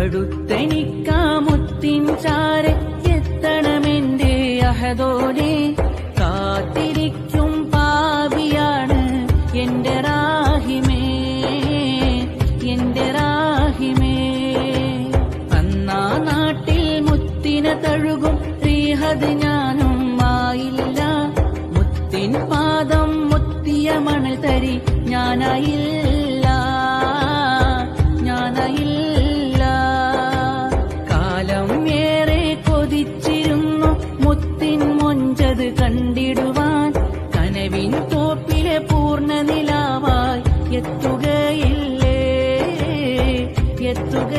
അടുത്തെനിക്കാമുത്തിൻ ചാരെ എത്തണമെന്റെ അഹദോനെ. കാത്തിരിക്കും പാപിയാണ് എന്റെ റാഹിമേ, എന്റെ റാഹിമേ. അന്നാ നാട്ടിൽ മുത്തിനെ തഴുകും റീഹദ് ഞാനും ആയില്ല. മുത്തിൻ പാദം മുത്തിയ മണൽ തരി ഞാനായില്ല, ഞാനായില്ല. കാലം ഏറെ കൊതിച്ചിരുന്നു മുത്തിൻ മൊഞ്ചത് കണ്ടിടുവാൻ. കനവിൻ തോപ്പിലെ പൂർണ്ണ നിലാവായി എത്തുകയില്ലേ, എത്തുക